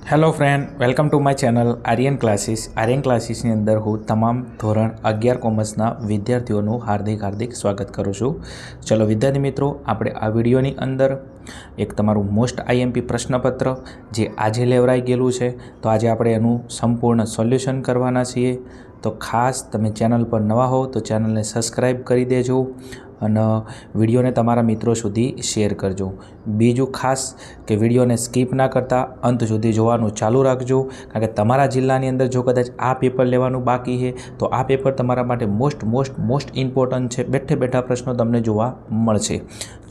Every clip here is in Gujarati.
Hello friend, welcome to my channel Aryan classes. Aryan ક્લાસીસની અંદર હું તમામ ધોરણ 11 કોમર્સના વિદ્યાર્થીઓનું હાર્દિક સ્વાગત કરું છું. ચલો વિદ્યાર્થી મિત્રો, આપણે આ વિડીયોની અંદર એક તમારું મોસ્ટ આઈએમપી પ્રશ્નપત્ર જે આજે લેવરાઈ ગયેલું છે, તો આજે આપણે એનું સંપૂર્ણ સોલ્યુશન કરવાના છીએ. તો ખાસ તમે ચેનલ પર નવા હો તો ચેનલને સબસ્ક્રાઈબ કરી દેજો અને વિડીયોને તમારા મિત્રો સુધી શેર કરજો. બીજું ખાસ કે વિડીયોને સ્કીપ ના કરતા અંત સુધી જોવાનું ચાલુ રાખજો, કારણ કે તમારા જિલ્લાની અંદર જો કદાચ આ પેપર લેવાનું બાકી છે તો આ પેપર તમારા માટે મોસ્ટ ઇમ્પોર્ટન્ટ છે. બેઠા પ્રશ્નો તમને જોવા મળશે.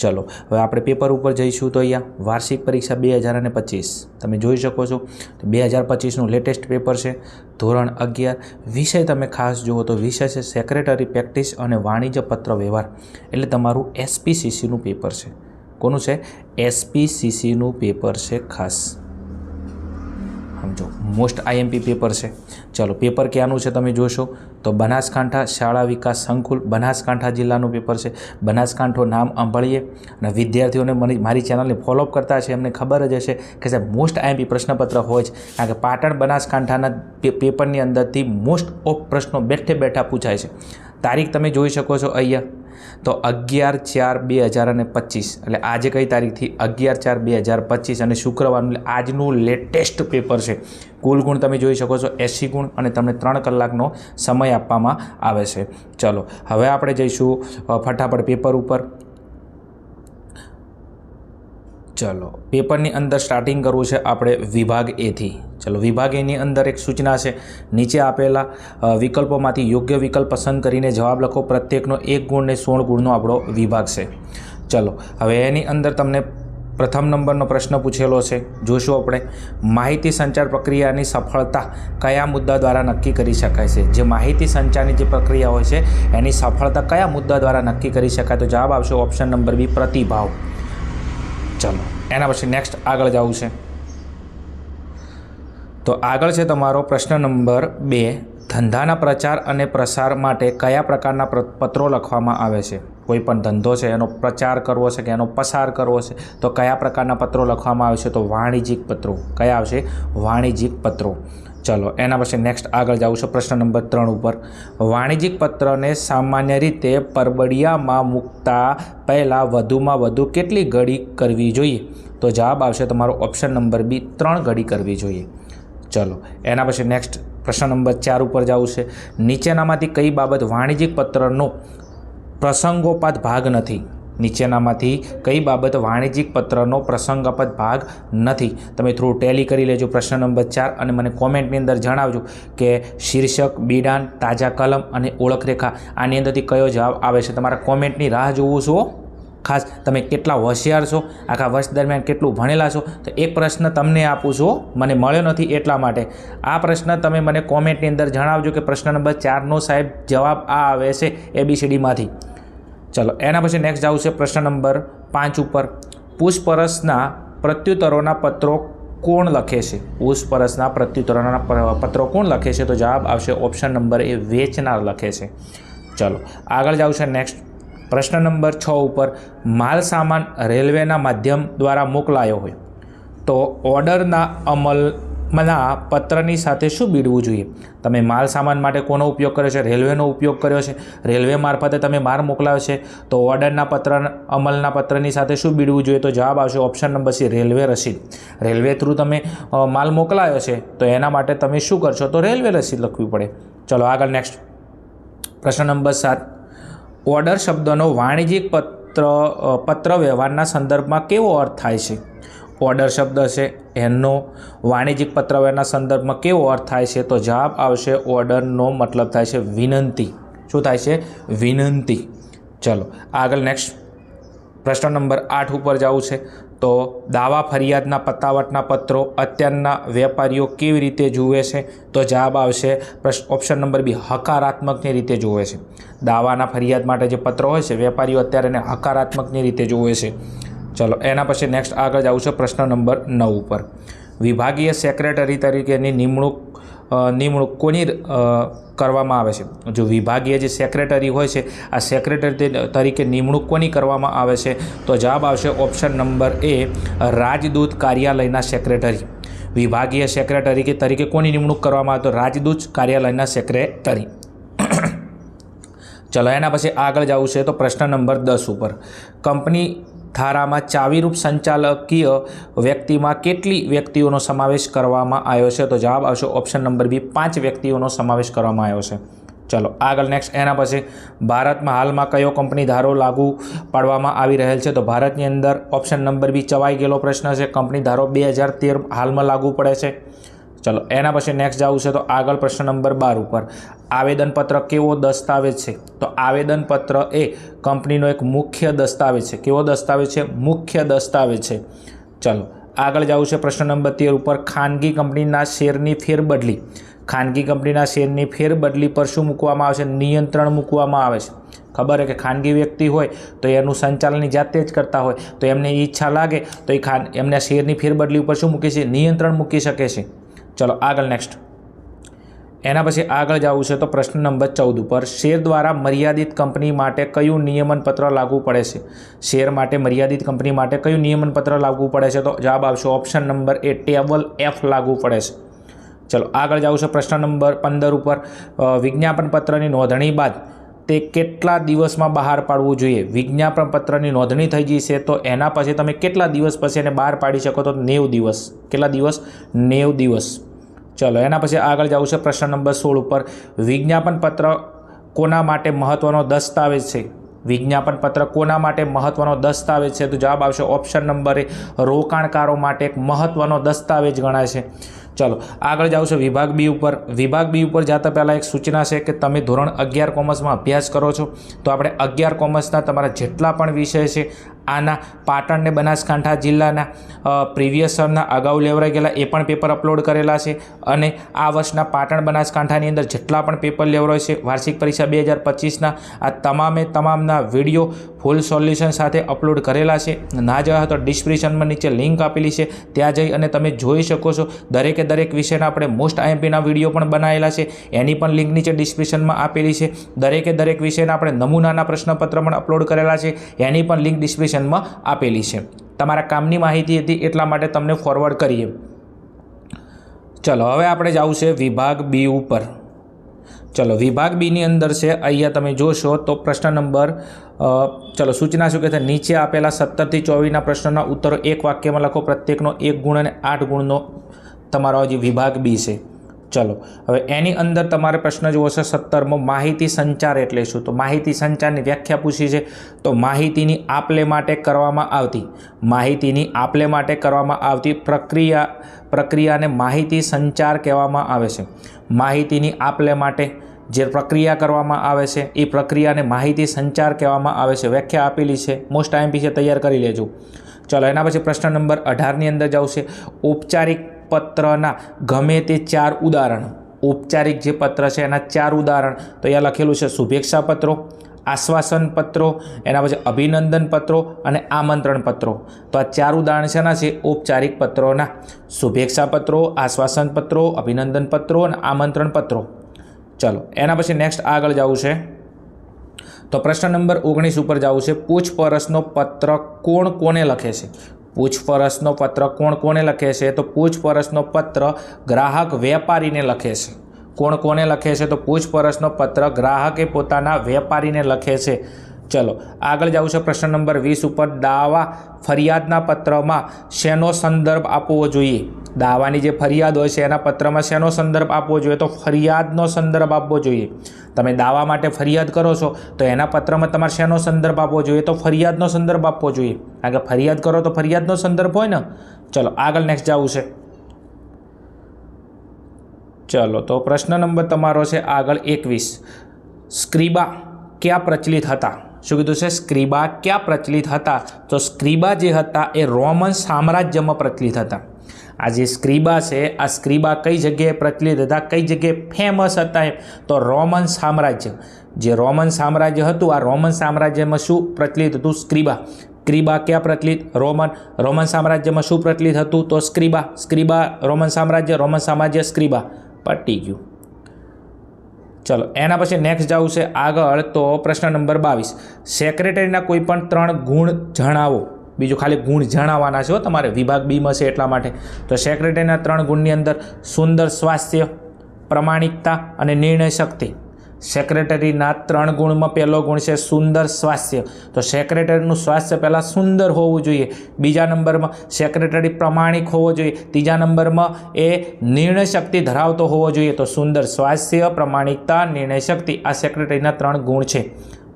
ચલો હવે આપણે પેપર ઉપર જઈશું. તો અહીંયા વાર્ષિક પરીક્ષા 2025 તમે જોઈ શકો છો. 2025નું લેટેસ્ટ પેપર છે, ધોરણ 11. વિષય તમે ખાસ જુઓ તો વિષય છે સેક્રેટરી પ્રેક્ટિસ અને વાણિજ્ય પત્ર વ્યવહાર. એટલે તમારું એસપીસીસીનું પેપર છે. કોનું છે? એસપીસીસીનું પેપર છે. ખાસ સમજો, મોસ્ટ આઈએમપી પેપર છે. ચલો પેપર ક્યાંનું છે તમે જોશો તો બનાસકાંઠા શાળા વિકાસ સંકુલ, બનાસકાંઠા જિલ્લાનું પેપર છે. બનાસકાંઠો નામ સાંભળીએ અને વિદ્યાર્થીઓને મારી ચેનલને ફોલોઅપ કરતા છે એમને ખબર જ હશે કે સાહેબ મોસ્ટ આઈએમપી પ્રશ્નપત્ર હોય છે, કારણ કે પાટણ બનાસકાંઠાના પેપરની અંદરથી મોસ્ટ ઓફ પ્રશ્નો બેઠા પૂછાય છે. તારીખ તમે જોઈ શકો છો અહીંયા, તો 11/4/2025 એટલે આજે કઈ તારીખથી 11/4/2025 અને શુક્રવારનું આજનું લેટેસ્ટ પેપર છે. કુલ ગુણ તમે જોઈ શકો છો 80 ગુણ અને તમને 3 કલાકનો સમય આપવામાં આવે છે. ચલો હવે આપણે જઈશું ફટાફટ પેપર ઉપર. ચલો પેપરની અંદર સ્ટાર્ટિંગ કરવું છે આપણે વિભાગ એથી. ચલો વિભાગ એની અંદર એક સૂચના છે, નીચે આપેલા વિકલ્પોમાંથી યોગ્ય વિકલ્પ પસંદ કરીને જવાબ લખો. પ્રત્યેકનો 1 ગુણ ને 16 ગુણનો આપણો વિભાગ છે. ચલો હવે એની અંદર તમને પ્રથમ નંબરનો પ્રશ્ન પૂછેલો છે. જોશું આપણે, માહિતી સંચાર પ્રક્રિયાની સફળતા કયા મુદ્દા દ્વારા નક્કી કરી શકાય છે? જે માહિતી સંચારની જે પ્રક્રિયા હોય છે એની સફળતા કયા મુદ્દા દ્વારા નક્કી કરી શકાય? તો જવાબ આવશે ઓપ્શન નંબર બી, પ્રતિભાવ. ચલો એના પછી નેક્સ્ટ આગળ જવું છે. તો આગળ છે તમારો પ્રશ્ન નંબર 2, ધંધાના પ્રચાર અને પ્રસાર માટે કયા પ્રકારના પત્રો લખવામાં આવે છે? કોઈ પણ ધંધો છે એનો પ્રચાર કરવો છે કે એનો પસાર કરવો છે તો કયા પ્રકારના પત્રો લખવામાં આવે છે? તો વાણિજ્યિક પત્રો. કયા આવશે? વાણિજ્યિક પત્રો. ચલો એના પછી નેક્સ્ટ આગળ જવું છે પ્રશ્ન નંબર 3 ઉપર, વાણિજ્યિક પત્રને સામાન્ય રીતે પરબડિયામાં મૂકતા પહેલાં વધુમાં વધુ કેટલી ઘડી કરવી જોઈએ? તો જવાબ આવશે તમારો ઓપ્શન નંબર બી, 3 ઘડી કરવી જોઈએ. ચલો એના પછી નેક્સ્ટ પ્રશ્ન નંબર 4 ઉપર જવું છે, નીચેનામાંથી કઈ બાબત વાણિજ્યિક પત્રનો પ્રસંગોપાત ભાગ નથી? નીચેનામાંથી કઈ બાબત વાણિજ્યિક પત્રનો પ્રસંગોપાત ભાગ નથી? તમે થોડું ટેલી કરી લેજો પ્રશ્ન નંબર 4 અને મને કોમેન્ટની અંદર જણાવજો કે શીર્ષક, બિડાન, તાજા કલમ અને ઓળખરેખા આની અંદરથી કયો જવાબ આવે છે. તમારા કોમેન્ટની રાહ જોવું છું. ખાસ તમે કેટલા હોશિયાર છો, આખા વર્ષ દરમિયાન કેટલું ભણેલા છો. તો એક પ્રશ્ન તમને આપું છું, મને મળ્યો નથી એટલા માટે. આ પ્રશ્ન તમે મને કોમેન્ટની અંદર જણાવજો કે પ્રશ્ન નંબર 4નો સાહેબ જવાબ આ આવે છે ABCDમાંથી. ચલો એના પછી નેક્સ્ટ જવું છે પ્રશ્ન નંબર 5 ઉપર, પૂછપરછના પ્રત્યુત્તરોના પત્રો કોણ લખે છે? પૂછપરછના પ્રત્યુત્તરોના પત્રો કોણ લખે છે? તો જવાબ આવશે ઓપ્શન નંબર એ, વેચનાર લખે છે. ચલો આગળ જવું છે નેક્સ્ટ પ્રશ્ન નંબર 6 ઉપર, માલ સામાન રેલવેના માધ્યમ દ્વારા મોકલાયો હોય તો ઓર્ડરના અમલના પત્રની સાથે શું બીડવું જોઈએ? તમે માલ સામાન માટે કોનો ઉપયોગ કર્યો છે? રેલવેનો ઉપયોગ કર્યો છે. રેલવે મારફતે તમે માલ મોકલાયો છે તો ઓર્ડરના અમલના પત્રની સાથે શું બીડવું જોઈએ? તો જવાબ આવશે ઓપ્શન નંબર સી, રેલવે રસીદ. રેલવે થ્રુ તમે માલ મોકલાયો છે તો એના માટે તમે શું કરશો? તો રેલવે રસીદ લખવી પડે. ચલો આગળ નેક્સ્ટ પ્રશ્ન નંબર 7, ઓર્ડર શબ્દનો વાણિજ્યિક પત્ર વ્યવહારના સંદર્ભમાં કેવો અર્થ થાય છે? ઓર્ડર શબ્દ છે એનો વાણિજ્યિક પત્ર વ્યવહારના સંદર્ભમાં કેવો અર્થ થાય છે? તો જવાબ આવશે ઓર્ડરનો મતલબ થાય છે વિનંતી. શું થાય છે? વિનંતી. ચલો આગળ નેક્સ્ટ પ્રશ્ન નંબર 8 ઉપર જવું છે. તો દાવા ફરિયાદના પતાવટના પત્રો અત્યારના વેપારીઓ કેવી રીતે જુએ છે? તો જવાબ આવશે ઓપ્શન નંબર બી, હકારાત્મકની રીતે જુએ છે. દાવાના ફરિયાદ માટે જે પત્રો હોય છે વેપારીઓ અત્યારે એને હકારાત્મકની રીતે જુએ છે. ચલો એના પછી નેક્સ્ટ આગળ જવું છે પ્રશ્ન નંબર 9 ઉપર, વિભાગીય સેક્રેટરી તરીકેની નિમણૂક કોની કરવામાં આવે છે? જો વિભાગીય જે સેક્રેટરી હોય છે આ સેક્રેટરી તરીકે નિમણૂક કોની કરવામાં આવે છે? તો જવાબ આવશે ઓપ્શન નંબર એ, રાજદૂત કાર્યાલયના સેક્રેટરી. વિભાગીય સેક્રેટરી તરીકે કોની નિમણૂક કરવામાં આવે? તો રાજદૂત કાર્યાલયના સેક્રેટરી. ચલો એના પછી આગળ જવું છે તો પ્રશ્ન નંબર 10 ઉપર કંપની ધારામાં ચાવીરૂપ સંચાલકીય વ્યક્તિમાં કેટલી વ્યક્તિઓનો સમાવેશ કરવામાં આવ્યો છે? તો જવાબ આવશે ઓપ્શન નંબર બી, 5 વ્યક્તિઓનો સમાવેશ કરવામાં આવ્યો છે. ચલો આગળ નેક્સ્ટ એના પછી ભારતમાં હાલમાં કયો કંપની ધારો લાગુ પાડવામાં આવી રહેલ છે? તો ભારતની અંદર ઓપ્શન નંબર બી ચવાઈ ગયેલો પ્રશ્ન છે. કંપની ધારો 2013 હાલમાં લાગુ પડે છે. ચલો એના પછી નેક્સ્ટ જવું છે તો આગળ પ્રશ્ન નંબર 12 ઉપર આવેદનપત્ર કેવો દસ્તાવેજ છે? તો આવેદનપત્ર એ કંપનીનો એક મુખ્ય દસ્તાવેજ છે. કેવો દસ્તાવેજ છે? મુખ્ય દસ્તાવેજ છે. ચલો આગળ જવું છે પ્રશ્ન નંબર 13 ઉપર ખાનગી કંપનીના શેરની ફેરબદલી. ખાનગી કંપનીના શેરની ફેરબદલી પર શું મૂકવામાં આવે છે? નિયંત્રણ મૂકવામાં આવે છે. ખબર છે કે ખાનગી વ્યક્તિ હોય તો એનું સંચાલન જાતે જ કરતા હોય તો એમને ઈચ્છા લાગે તો એમના શેરની ફેરબદલી ઉપર શું મૂકે છે? નિયંત્રણ મૂકી શકે છે. ચલો આગળ નેક્સ્ટ એના પછી આગળ જવું છે તો પ્રશ્ન નંબર 14 ઉપર શેર દ્વારા મર્યાદિત કંપની માટે કયું નિયમનપત્ર લાગુ પડે છે? શેર માટે મર્યાદિત કંપની માટે કયું નિયમનપત્ર લાગુ પડે છે? તો જવાબ આવશે ઓપ્શન નંબર એ, ટેબલ F લાગુ પડે છે. ચલો આગળ જવું છે પ્રશ્ન નંબર 15 ઉપર વિજ્ઞાપન પત્રની નોંધણી બાદ તે કેટલા દિવસમાં બહાર પાડવું જોઈએ? વિજ્ઞાપન પત્રની નોંધણી થઈ જશે તો એના પછી તમે કેટલા દિવસ પછી એને બહાર પાડી શકો? તો 90 દિવસ. કેટલા દિવસ? 90 દિવસ. ચલો એના પછી આગળ જવું છે પ્રશ્ન નંબર 16 ઉપર વિજ્ઞાપન પત્ર કોના માટે મહત્વનો દસ્તાવેજ છે? વિજ્ઞાપન પત્ર કોના માટે મહત્વનો દસ્તાવેજ છે? તો જવાબ આવશે ઓપ્શન નંબર એ, રોકાણકારો માટે એક મહત્વનો દસ્તાવેજ ગણાય છે. ચલો આગળ જાઉં છે વિભાગ બી ઉપર. વિભાગ બી ઉપર જતા પહેલાં એક સૂચના છે કે તમે ધોરણ 11 કોમર્સમાં અભ્યાસ કરો છો તો આપણે 11 કોમર્સના તમારા જેટલા પણ વિષય છે આના પાટણ ને બનાસકાંઠા જિલ્લાના પ્રીવિયસ યરના અગાઉ લેવરાઈ ગયેલા એ પણ પેપર અપલોડ કરેલા છે અને આ વર્ષના પાટણ બનાસકાંઠાની અંદર જેટલા પણ પેપર લેવરાય છે વાર્ષિક પરીક્ષા 2025ના આ તમામના વિડીયો ફૂલ સોલ્યુશન સાથે અપલોડ કરેલા છે. ના જવા તો ડિસ્ક્રિપ્શનમાં નીચે લિંક આપેલી છે ત્યાં જઈ અને તમે જોઈ શકો છો. દરેક વિષયના આપણે મોસ્ટ IMPના વિડીયો પણ બનાવેલા છે એની પણ લિંક નીચે ડિસ્ક્રિપ્શનમાં આપેલી છે. દરેક વિષયના આપણે નમૂનાના પ્રશ્નપત્ર પણ અપલોડ કરેલા છે એની પણ લિંક ડિસ્ક્રિપ્શનમાં આપેલી છે. તમારા કામની માહિતી હતી એટલા માટે તમને ફોરવર્ડ કરીએ. ચલો હવે આપણે જવું છે વિભાગ બી ઉપર. ચલો વિભાગ બીની અંદર છે અહીંયા તમે જોશો તો પ્રશ્ન નંબર ચલો સૂચના શું કહે છે? નીચે આપેલા 17 થી 24ના પ્રશ્નોના ઉત્તરો એક વાક્યમાં લખો. પ્રત્યેકનો 1 ગુણ અને 8 ગુણનો તમારો જે વિભાગ બી છે. ચલો હવે એની અંદર તમારે પ્રશ્ન જોવો છે 17મો માહિતી સંચાર એટલે શું? તો માહિતી સંચારની વ્યાખ્યા પૂછી છે. તો માહિતીની આપલે માટે કરવામાં આવતી પ્રક્રિયાને માહિતી સંચાર કહેવામાં આવે છે. માહિતીની આપલે માટે જે પ્રક્રિયા કરવામાં આવે છે એ પ્રક્રિયાને માહિતી સંચાર કહેવામાં આવે છે. વ્યાખ્યા આપેલી છે, મોસ્ટ IMP છે, તૈયાર કરી લેજો. ચલો એના પછી પ્રશ્ન નંબર 18ની અંદર જાવ છે ઔપચારિક પત્રના ગમે તે 4 ઉદાહરણ. ઔપચારિક જે પત્ર છે એના 4 ઉદાહરણ તો અહીંયા લખેલું છે શુભેચ્છા પત્રો, આશ્વાસન પત્રો, એના પછી અભિનંદન પત્રો અને આમંત્રણ પત્રો. તો આ 4 ઉદાહરણ છે એના છે ઔપચારિક પત્રોના. શુભેચ્છા પત્રો, આશ્વાસન પત્રો, અભિનંદન પત્રો અને આમંત્રણ પત્રો. ચલો એના પછી નેક્સ્ટ આગળ જવું છે તો પ્રશ્ન નંબર 19 ઉપર જવું છે પૂછપરછનો પત્ર કોણ કોને લખે છે? પૂછપરછનો પત્ર કોણ કોને લખે છે? તો પૂછપરછનો પત્ર ગ્રાહક વેપારીને લખે છે. કોણ કોને લખે છે? તો પૂછપરછનો પત્ર ગ્રાહકે પોતાના વેપારીને લખે છે. ચલો આગળ જવું છે પ્રશ્ન નંબર 20 ઉપર દાવા ફરિયાદના પત્રમાં શેનો સંદર્ભ આપવો જોઈએ? દાવાની જે ફરિયાદ હોય છે એના પત્રમાં શેનો સંદર્ભ આપવો જોઈએ? તો ફરિયાદનો સંદર્ભ આપવો જોઈએ. તમે દાવા માટે ફરિયાદ કરો છો તો એના પત્રમાં તમારે શેનો સંદર્ભ આપવો જોઈએ? તો ફરિયાદનો સંદર્ભ આપવો જોઈએ. કારણ કે ફરિયાદ કરો તો ફરિયાદનો સંદર્ભ હોય ને. ચલો આગળ નેક્સ્ટ જવું છે. ચલો તો પ્રશ્ન નંબર તમારો છે આગળ 21. સ્ક્રિબા ક્યાં પ્રચલિત હતા? શું કીધું છે? સ્ક્રિબા ક્યાં પ્રચલિત હતા? તો સ્ક્રિબા જે હતા એ રોમન સામ્રાજ્યમાં પ્રચલિત હતા. આ જે સ્ક્રિબા છે આ સ્ક્રિબા કઈ જગ્યાએ પ્રચલિત હતા, કઈ જગ્યાએ ફેમસ હતા? તો રોમન સામ્રાજ્ય. જે રોમન સામ્રાજ્ય હતું આ રોમન સામ્રાજ્યમાં શું પ્રચલિત હતું? સ્ક્રિબા. સ્ક્રિબા ક્યાં પ્રચલિત? રોમન સામ્રાજ્યમાં શું પ્રચલિત હતું? તો સ્ક્રિબા રોમન સામ્રાજ્ય સ્ક્રિબા. પટી ગયું. ચલો એના પછી નેક્સ્ટ જવું છે આગળ તો પ્રશ્ન નંબર 22. સેક્રેટરીના કોઈ પણ 3 ગુણ જણાવો. બીજું ખાલી ગુણ જણાવવાના છે તમારે, વિભાગ બીમાં છે એટલા માટે. તો સેક્રેટરીના 3 ગુણની અંદર સુંદર સ્વાસ્થ્ય, પ્રમાણિકતા અને નિર્ણય શક્તિ. સેક્રેટરીના 3 ગુણમાં પહેલો ગુણ છે સુંદર સ્વાસ્થ્ય. તો સેક્રેટરીનું સ્વાસ્થ્ય પહેલાં સુંદર હોવું જોઈએ. બીજા નંબરમાં સેક્રેટરી પ્રમાણિક હોવો જોઈએ. ત્રીજા નંબરમાં એ નિર્ણય શક્તિ ધરાવતો હોવો જોઈએ. તો સુંદર સ્વાસ્થ્ય, પ્રમાણિકતા, નિર્ણય શક્તિ આ સેક્રેટરીના 3 ગુણ છે.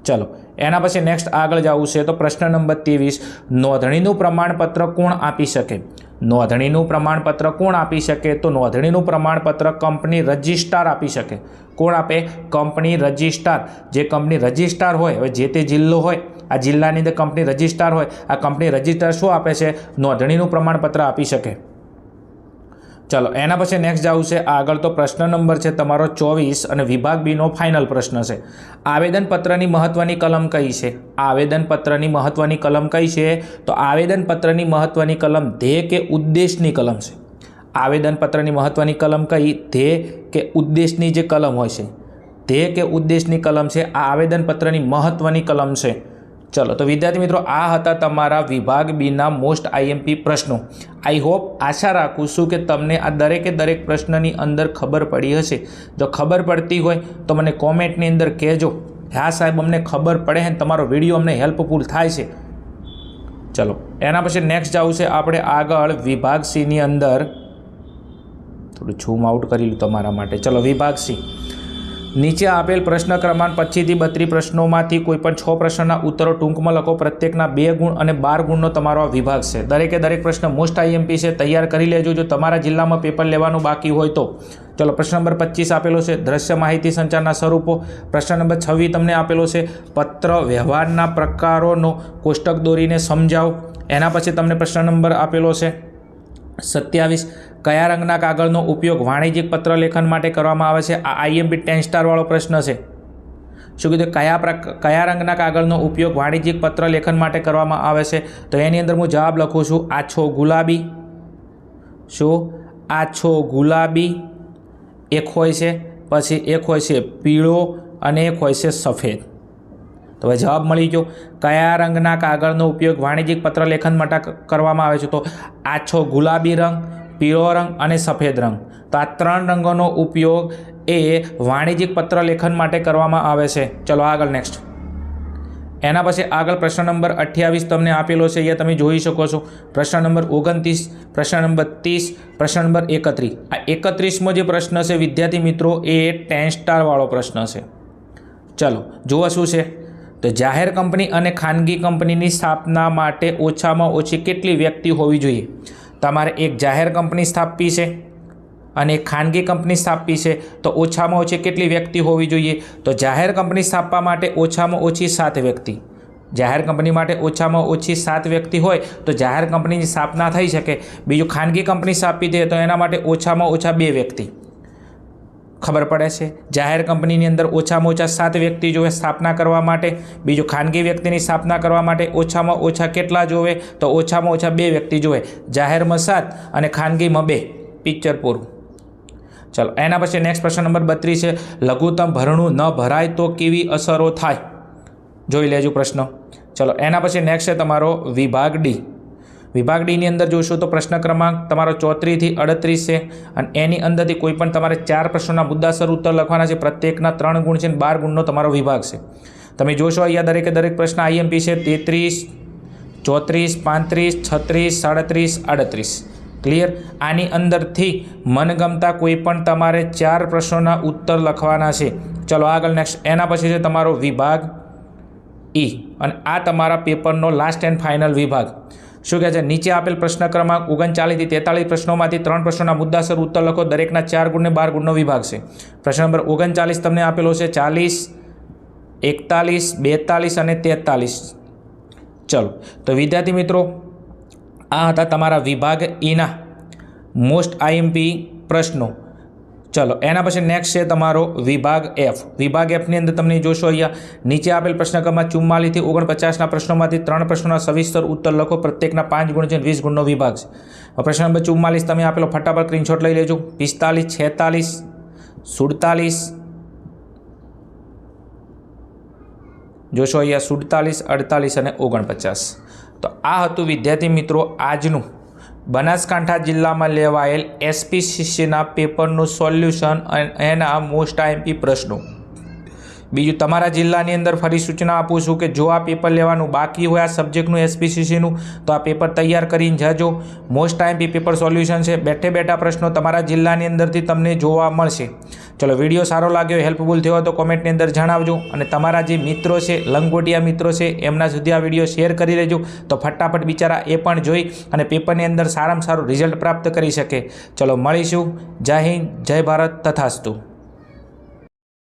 ચલો એના પછી નેક્સ્ટ આગળ જવું છે. તો પ્રશ્ન નંબર 23, નોંધણીનું પ્રમાણપત્ર કોણ આપી શકે? નોંધણીનું પ્રમાણપત્ર કોણ આપી શકે? તો નોંધણીનું પ્રમાણપત્ર કંપની રજિસ્ટ્રાર આપી શકે. કોણ આપે? Company registrar. જે કંપની રજિસ્ટ્રાર હોય, હવે જે તે જિલ્લો હોય, આ જિલ્લાની અંદર કંપની રજિસ્ટ્રાર હોય, આ કંપની રજિસ્ટ્રાર શું આપે છે? નોંધણીનું પ્રમાણપત્ર આપી શકે. ચલો એના પછી નેક્સ્ટ જવું છે આગળ. તો પ્રશ્ન નંબર છે તમારો 24 અને વિભાગ બીનો ફાઇનલ પ્રશ્ન છે. આવેદનપત્રની મહત્વની કલમ કઈ છે? આવેદનપત્રની મહત્વની કલમ કઈ છે? તો આવેદનપત્રની મહત્વની કલમ ધ્યેય કે ઉદ્દેશની કલમ છે. આવેદનપત્રની મહત્વની કલમ કઈ? ધ્યેય કે ઉદ્દેશની જે કલમ હોય છે, ધ્યેય કે ઉદ્દેશની કલમ છે. આ આવેદનપત્રની મહત્વની કલમ છે. ચલો તો વિદ્યાર્થી મિત્રો, આ હતા તમારા વિભાગ બીના મોસ્ટ આઈએમપી પ્રશ્નો. આઈ હોપ, આશા રાખું છું કે તમને આ દરેકે દરેક પ્રશ્નની અંદર ખબર પડી હશે. જો ખબર પડતી હોય તો મને કોમેન્ટની અંદર કહેજો, હા સાહેબ અમને ખબર પડે છે, તમારો વિડીયો અમને હેલ્પફુલ થાય છે. ચલો એના પછી નેક્સ્ટ જવું છે આપણે આગળ વિભાગ સીની અંદર. થોડું ઝૂમ આઉટ કરી લઉં તમારા માટે. ચલો વિભાગ સી. નીચે આપેલ પ્રશ્ન ક્રમાંક 25 થી 32 પ્રશ્નોમાંથી કોઈપણ 6 પ્રશ્નના ઉત્તરો ટૂંકમાં લખો. પ્રત્યેકના 2 ગુણ અને 12 ગુણનો તમારો આ વિભાગ છે. દરેકે દરેક પ્રશ્ન મોસ્ટ આઈએમપી છે, તૈયાર કરી લેજો જો તમારા જિલ્લામાં પેપર લેવાનું બાકી હોય તો. ચલો પ્રશ્ન નંબર 25 આપેલો છે દ્રશ્ય માહિતી સંચારના સ્વરૂપો. પ્રશ્ન નંબર 26 તમને આપેલો છે પત્ર વ્યવહારના પ્રકારોનો કોષ્ટક દોરીને સમજાવો. એના પછી તમને પ્રશ્ન નંબર આપેલો છે 27, કયા રંગના કાગળનો ઉપયોગ વાણિજ્યિક પત્ર લેખન માટે કરવામાં આવે છે? આ આઈએમપી 10 સ્ટાર વાળો પ્રશ્ન છે. શું કીધું? કયા રંગના કાગળનો ઉપયોગ વાણિજ્યિક પત્ર લેખન માટે કરવામાં આવે છે? તો એની અંદર હું જવાબ લખું છું આછો ગુલાબી. શું? આછો ગુલાબી એક હોય છે, પછી એક હોય છે પીળો અને એક હોય છે સફેદ. તો હવે જવાબ મળી ગયો. કયા રંગના કાગળનો ઉપયોગ વાણિજ્યિક પત્ર લેખન માટે કરવામાં આવે છે? તો આછો ગુલાબી રંગ, પીળો રંગ અને સફેદ રંગ. તો આ 3 રંગોનો ઉપયોગ એ વાણિજ્યિક પત્ર લેખન માટે કરવામાં આવે છે. ચલો આગળ નેક્સ્ટ. એના પછી આગળ પ્રશ્ન નંબર 28 તમને આપેલો છે, અહીંયા તમે જોઈ શકો છો. પ્રશ્ન નંબર 29, પ્રશ્ન નંબર 30, પ્રશ્ન નંબર 31. આ 31મો જે પ્રશ્ન છે વિદ્યાર્થી મિત્રો એ 10 સ્ટાર વાળો પ્રશ્ન છે. ચલો જુઓ શું છે. તો જાહેર કંપની અને ખાનગી કંપનીની સ્થાપના માટે ઓછામાં ઓછી કેટલી વ્યક્તિ હોવી જોઈએ? તમારે એક જાહેર કંપની સ્થાપવી છે અને એક ખાનગી કંપની સ્થાપવી છે, તો ઓછામાં ઓછી કેટલી વ્યક્તિ હોવી જોઈએ? તો જાહેર કંપની સ્થાપવા માટે ઓછામાં ઓછી 7 વ્યક્તિ. જાહેર કંપની માટે ઓછામાં ઓછી 7 વ્યક્તિ હોય તો જાહેર કંપનીની સ્થાપના થઈ શકે. બીજું ખાનગી કંપની સ્થાપવી છે તો એના માટે ઓછામાં ઓછા 2 વ્યક્તિ. ખબર પડે છે? જાહેર કંપનીની અંદર ઓછામાં ઓછા 7 વ્યક્તિ જોવે સ્થાપના કરવા માટે. બીજું ખાનગી વ્યક્તિની સ્થાપના કરવા માટે ઓછામાં ઓછા કેટલા જોવે? તો ઓછામાં ઓછા 2 વ્યક્તિ જોવે. જાહેરમાં 7 અને ખાનગીમાં 2. પિક્ચર પૂરું. ચલો એના પછી નેક્સ્ટ પ્રશ્ન નંબર 32 છે લઘુત્તમ ભરણું ન ભરાય તો કેવી અસરો થાય? જોઈ લેજો પ્રશ્ન. ચલો એના પછી નેક્સ્ટ છે તમારો વિભાગ ડી. વિભાગ ડીની અંદર જોઈશું તો પ્રશ્ન ક્રમાંક તમારો 34 થી 38 છે અને એની અંદરથી કોઈ પણ તમારે 4 પ્રશ્નોના મુદ્દાસર ઉત્તર લખવાના છે. પ્રત્યેકના 3 ગુણ છે અને 12 ગુણનો તમારો વિભાગ છે. તમે જોશો અહીંયા દરેકે દરેક પ્રશ્ન આઈએમપી છે 33, 34, 35, 36, 37, 38. ક્લિયર? આની અંદરથી મનગમતા કોઈ પણ તમારે 4 પ્રશ્નોના ઉત્તર લખવાના છે. ચલો આગળ નેક્સ્ટ. એના પછી છે તમારો વિભાગ ઈ અને આ તમારા પેપરનો લાસ્ટ એન્ડ ફાઇનલ વિભાગ. શું કહે છે? નીચે આપેલ પ્રશ્ન ક્રમાંક 39 થી 43 પ્રશ્નોમાંથી 3 પ્રશ્નોના મુદ્દાસર ઉત્તર લખો. દરેકના 4 ગુણ ને 12 ગુણનો વિભાગ છે. પ્રશ્ન નંબર 39 તમને આપેલો છે 40, 41, 42 અને 43. ચલો તો વિદ્યાર્થી મિત્રો આ હતા તમારા વિભાગ ઈના મોસ્ટ આઈએમપી પ્રશ્નો. ચલો એના પછી નેક્સ્ટ છે તમારો વિભાગ એફ. વિભાગ એફની અંદર તમને જોશો અહીંયા નીચે આપેલ પ્રશ્ન ક્રમાંક 44 થી 49ના પ્રશ્નોમાંથી 3 પ્રશ્નોના સવિસ્તર ઉત્તર લખો. પ્રત્યેકના 5 ગુણ છે 20 ગુણનો વિભાગ છે. પ્રશ્ન નંબર 44 તમે આપેલો ફટાફટ સ્ક્રીનશોટ લઈ લેજો. 45, 46, 47 જોશો અહીંયા 47, 48 અને 49. તો આ હતું વિદ્યાર્થી મિત્રો આજનું બનાસકાંઠા જિલ્લામાં લેવાયેલ એસપીસીસીના પેપરનું સોલ્યુશન અને એના મોસ્ટ આઈએમપી પ્રશ્નો. બીજું તમારા જિલ્લાની અંદર ફરી સૂચના આપું છું કે જો આ પેપર લેવાનું બાકી હોય આ સબ્જેક્ટનું એસપીસીસીનું તો આ પેપર તૈયાર કરીને જજો. મોસ્ટ આઈએમપી પેપર સોલ્યુશન છે, બેઠે બેઠા પ્રશ્નો તમારા જિલ્લાની અંદરથી તમને જોવા મળશે. ચલો, વિડીયો સારો લાગ્યો, હેલ્પફુલ થયો તો કોમેન્ટની અંદર જણાવજો. અને તમારા જે મિત્રો છે, લંગોટિયા મિત્રો છે, એમના સુધી આ વિડીયો શેર કરી લેજો તો ફટાફટ બિચારા એ પણ જોઈ અને પેપરની અંદર સારામાં સારું રિઝલ્ટ પ્રાપ્ત કરી શકે. ચલો મળીશું. જય હિન્દ, જય ભારત, તથાસ્તુ.